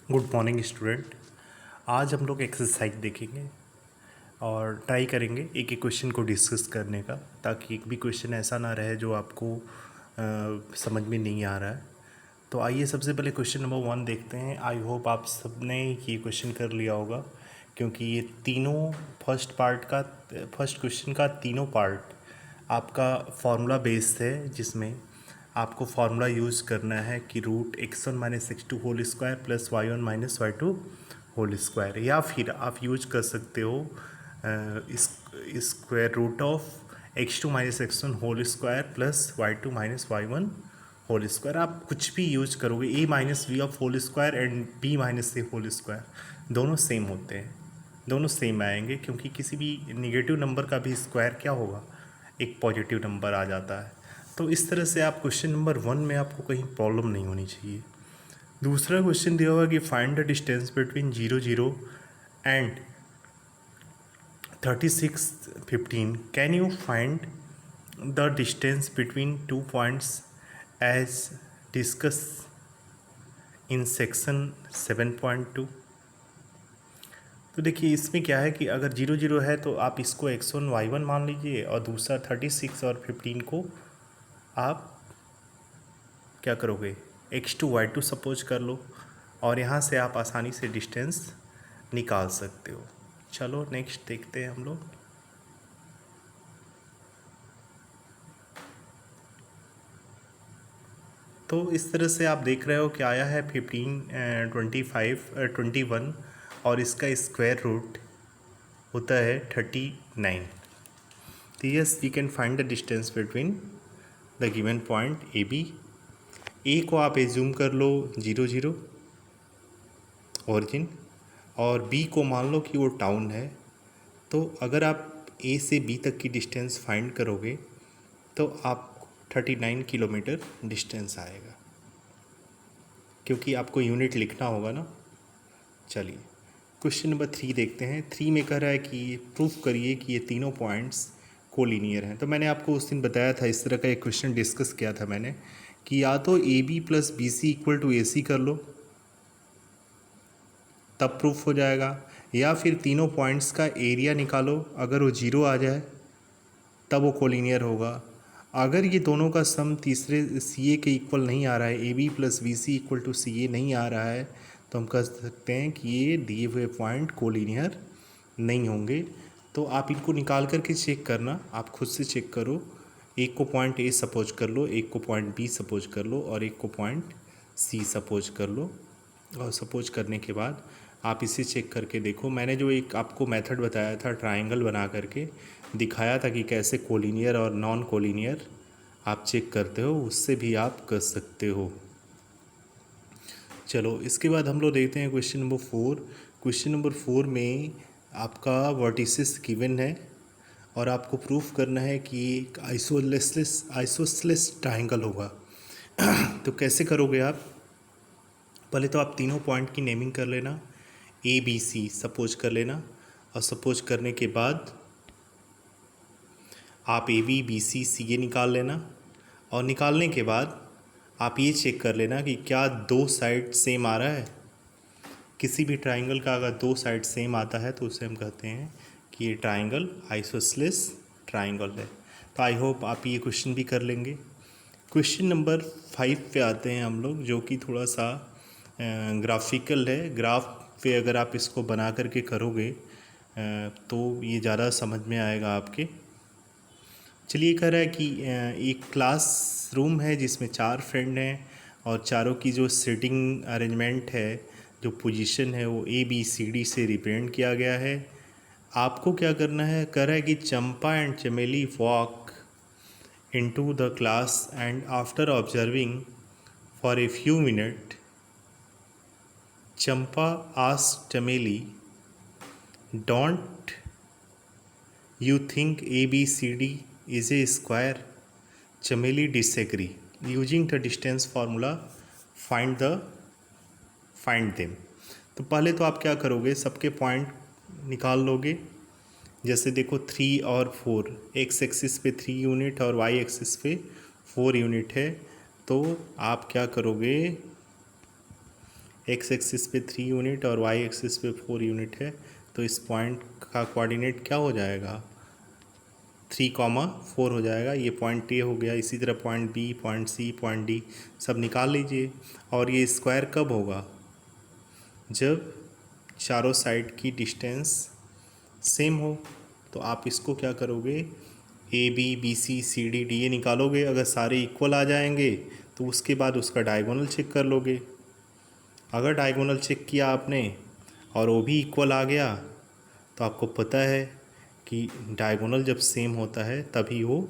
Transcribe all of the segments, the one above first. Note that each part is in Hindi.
Good morning student. आज हम लोग एक्सरसाइज देखेंगे और ट्राई करेंगे एक एक क्वेश्चन को डिस्कस करने का, ताकि एक भी क्वेश्चन ऐसा ना रहे जो आपको समझ में नहीं आ रहा है। तो आइए सबसे पहले क्वेश्चन नंबर 1 देखते हैं। आई होप आप सबने ये क्वेश्चन कर लिया होगा, क्योंकि ये तीनों फर्स्ट क्वेश्चन का तीनों पार्ट आपका फार्मूला बेस्ड है, जिसमें आपको फार्मूला यूज़ करना है कि √x1 - x2 whole square plus y1 - y2 whole square, या फिर आप यूज कर सकते हो square root of x2 - x1 whole square plus y2 - y1 whole square. आप कुछ भी यूज करोगे, a - v of whole square and b - a whole square दोनों सेम होते हैं, दोनों सेम आएंगे, क्योंकि किसी भी निगेटिव नंबर का भी स्क्वायर क्या होगा, एक पॉजिटिव नंबर आ जाता है। तो इस तरह से आप क्वेश्चन नंबर 1 में आपको कहीं प्रॉब्लम नहीं होनी चाहिए। दूसरा क्वेश्चन दिया हुआ कि find the distance between 0 0 and 36 15। Can you find the distance between 2 points as discuss in section 7.2। तो देखिए, इसमें क्या है कि अगर 0 0 है तो आप इसको x1 y1 मान लीजिए, और दूसरा 36 और 15 को आप क्या करोगे, x2 y2 सपोज कर लो, और यहाँ से आप आसानी से डिस्टेंस निकाल सकते हो। चलो नेक्स्ट देखते हैं हम लोग। तो इस तरह से आप देख रहे हो कि आया है 15 25 21, और इसका स्क्वायर रूट होता है 39। तो yes, we can find the distance between the given point A B. A को आप एज्यूम कर लो 0 0 ओरिजिन, और बी को मान लो कि वो टाउन है। तो अगर आप ए से बी तक की डिस्टेंस फाइंड करोगे तो आप 39 किलोमीटर डिस्टेंस आएगा, क्योंकि आपको यूनिट लिखना होगा ना। चलिए क्वेश्चन नंबर 3 देखते हैं। 3 में कह रहा है कि प्रूफ करिए कि ये तीनों पॉइंट्स कोलिनियर हैं। तो मैंने आपको उस दिन बताया था, इस तरह का एक क्वेश्चन डिस्कस किया था मैंने, कि या तो A B plus B C equal to A C कर लो, तब प्रूफ हो जाएगा, या फिर तीनों पॉइंट्स का एरिया निकालो, अगर वो 0 आ जाए तब वो कोलिनियर होगा। अगर ये दोनों का सम तीसरे सी ए के इक्वल नहीं आ रहा है, A B plus B C equal to C A नहीं आ रहा है, तो हम कह सकते हैं कि ये दिए हुए पॉइंट कोलिनियर नहीं होंगे। तो आप इनको निकाल करके चेक करना, आप खुद से चेक करो। एक को पॉइंट ए सपोज कर लो, एक को पॉइंट बी सपोज कर लो, और एक को पॉइंट सी सपोज कर लो। और सपोज करने के बाद आप इसे चेक करके देखो। मैंने जो एक आपको मेथड बताया था, ट्रायंगल बना करके दिखाया था कि कैसे कोलिनियर और नॉन कोलिनियर आप चेक करते हो, उससे भी आप कर सकते हो। चलो इसके बाद हम लोग देखते हैं क्वेश्चन नंबर 4। क्वेश्चन नंबर 4 में आपका वर्टिसेस गिवन है, और आपको प्रूफ करना है कि एक आइसोसेलेस ट्रायंगल होगा। तो कैसे करोगे आप? पहले तो आप तीनों पॉइंट की नेमिंग कर लेना, ए बी सी सपोज कर लेना, और सपोज करने के बाद आप ए बी बी सी सी ए निकाल लेना, और निकालने के बाद आप ये चेक कर लेना कि क्या दो साइड सेम आ रहा है। किसी भी ट्राइंगल का अगर दो साइड सेम आता है तो उसे हम कहते हैं कि ये ट्राइंगल आइसोसेलेस ट्राइंगल है। तो आई होप आप ये क्वेश्चन भी कर लेंगे। क्वेश्चन नंबर 5 पे आते हैं हम लोग, जो कि थोड़ा सा ग्राफिकल है। ग्राफ पे अगर आप इसको बना करके करोगे तो ये ज़्यादा समझ में आएगा आपके। चलिए, कह रहा है कि एक क्लास रूम है जिसमें 4 फ्रेंड हैं, और चारों की जो सीटिंग अरेंजमेंट है, जो पोजीशन है, वो ए बी सी डी से रिप्रेजेंट किया गया है। आपको क्या करना है? कह रहा है कि चंपा एंड चमेली walk into the class and after observing for a few minute Champa asked चमेली, don't you think ABCD is a square? Chameli disagree. Using the distance formula, find them. तो पहले तो आप क्या करोगे, सबके पॉइंट निकाल लोगे। जैसे देखो 3 और 4, एक्स एक्सिस पे 3 यूनिट और वाई एक्सिस पे 4 यूनिट है। तो आप क्या करोगे, एक्स एक्सिस पे 3 यूनिट और वाई एक्सिस पे 4 यूनिट है, तो इस पॉइंट का कोऑर्डिनेट क्या हो जाएगा, 3,4 हो जाएगा। ये पॉइंट ए हो गया। इसी तरह point B, point C, point D सब निकाल लीजिए। और ये स्क्वायर कब होगा, जब चारों साइड की डिस्टेंस सेम हो। तो आप इसको क्या करोगे, A B B C C D D A निकालोगे। अगर सारे इक्वल आ जाएंगे तो उसके बाद उसका डायगोनल चेक कर लोगे। अगर डायगोनल चेक किया आपने और वो भी इक्वल आ गया तो आपको पता है कि डायगोनल जब सेम होता है तभी वो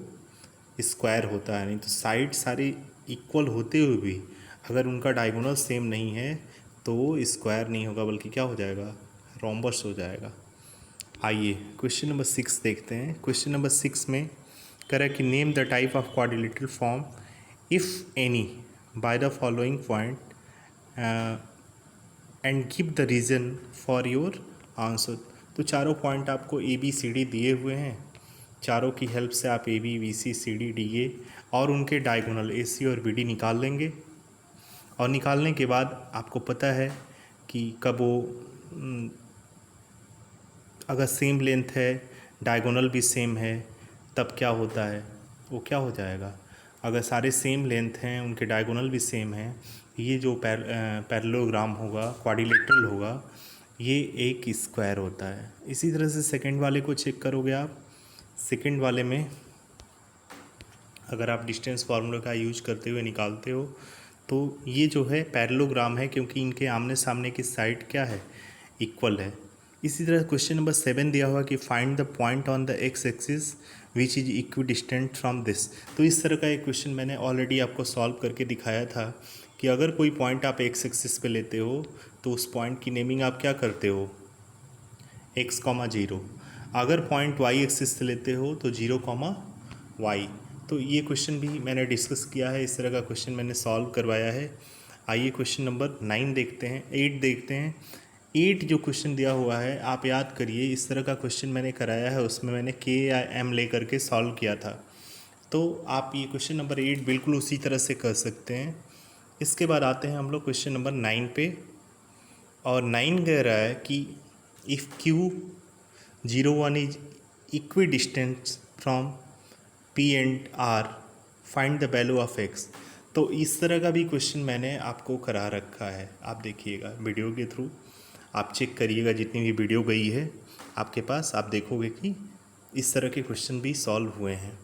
स्क्वायर होता है। नहीं तो साइड सारे इक्वल होते हुए भी अगर उनका डायगोनल सेम नहीं है तो वो स्क्वायर नहीं होगा, बल्कि क्या हो जाएगा, रोम्बस हो जाएगा। आइए क्वेश्चन नंबर 6 देखते हैं। क्वेश्चन नंबर 6 में कह रहा है कि name the type of quadrilateral form if any by the following point and give the reason for your answer. तो चारों पॉइंट आपको ए बी सी डी दिए हुए हैं। चारों की हेल्प से आप A B B C C D D A और उनके डायगोनल ए सी और बी डी निकाल लेंगे। और निकालने के बाद आपको पता है कि कब वो अगर सेम लेंथ है, डायगोनल भी सेम है, तब क्या होता है, वो क्या हो जाएगा, अगर सारे सेम लेंथ हैं, उनके डायगोनल भी सेम हैं, ये जो पैरेललोग्राम होगा, क्वाड्रिलेटरल होगा, ये एक स्क्वायर होता है। इसी तरह से सेकंड वाले को चेक करोगे आप। सेकंड वाले में अगर आप डिस्टेंस फार्मूला का यूज करते हुए निकालते हो तो ये जो है पैरेललोग्राम है, क्योंकि इनके आमने सामने की साइड क्या है, इक्वल है। इसी तरह क्वेश्चन नंबर 7 दिया हुआ कि find the point on the x axis which is equidistant from this. तो इस तरह का एक क्वेश्चन मैंने ऑलरेडी आपको सॉल्व करके दिखाया था कि अगर कोई पॉइंट आप एक्स एक्सिस पे लेते हो तो उस पॉइंट की नेमिंग आप क्या करते हो, एक्स कॉमा जीरो। अगर पॉइंट वाई एक्सिस से लेते हो तो 0 कॉमा वाई। तो ये क्वेश्चन भी मैंने डिस्कस किया है, इस तरह का क्वेश्चन मैंने सॉल्व करवाया है। आइए क्वेश्चन नंबर 9 देखते हैं, 8 देखते हैं। 8 जो क्वेश्चन दिया हुआ है आप याद करिए, इस तरह का क्वेश्चन मैंने कराया है, उसमें मैंने के या एम ले करके सॉल्व किया था। तो आप ये क्वेश्चन नंबर 8 बिल्कुल उसी तरह से कर सकते हैं। इसके बाद आते हैं हम लोग क्वेश्चन नंबर 9 पे। और 9 कह रहा है कि if Q 01 is equidistant from P and R find the value of X. तो इस तरह का भी क्वेश्चन मैंने आपको करा रखा है, आप देखिएगा वीडियो के थ्रू, आप चेक करिएगा जितनी भी वीडियो गई है आपके पास, आप देखोगे कि इस तरह के क्वेश्चन भी सॉल्व हुए हैं।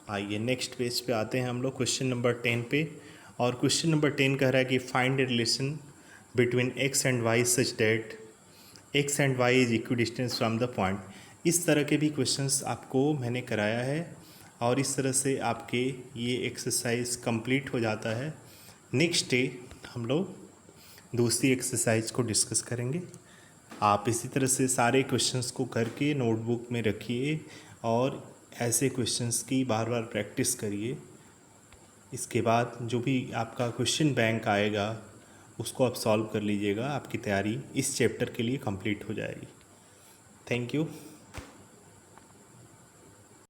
आइए नेक्स्ट पेज पे आते हैं हम लोग क्वेश्चन नंबर 10 पे। और क्वेश्चन नंबर 10 कह रहा है कि find a relation between X and Y such that X and Y is equidistant from the point. इस तरह के भी क्वेश्चंस आपको मैंने कराया है और इस तरह से आपके ये एक्सरसाइज कंप्लीट हो जाता है। नेक्स्ट डे हम लोग दूसरी एक्सरसाइज को डिस्कस करेंगे। आप इसी तरह से सारे क्वेश्चंस को करके नोटबुक में रखिए और ऐसे क्वेश्चंस की बार बार प्रैक्टिस करिए। इसके बाद जो भी आपका क्वेश्चन बैंक आएगा उसको आप सॉल्व कर लीजिएगा, आपकी तैयारी इस चैप्टर के लिए कंप्लीट हो जाएगी। Thank you.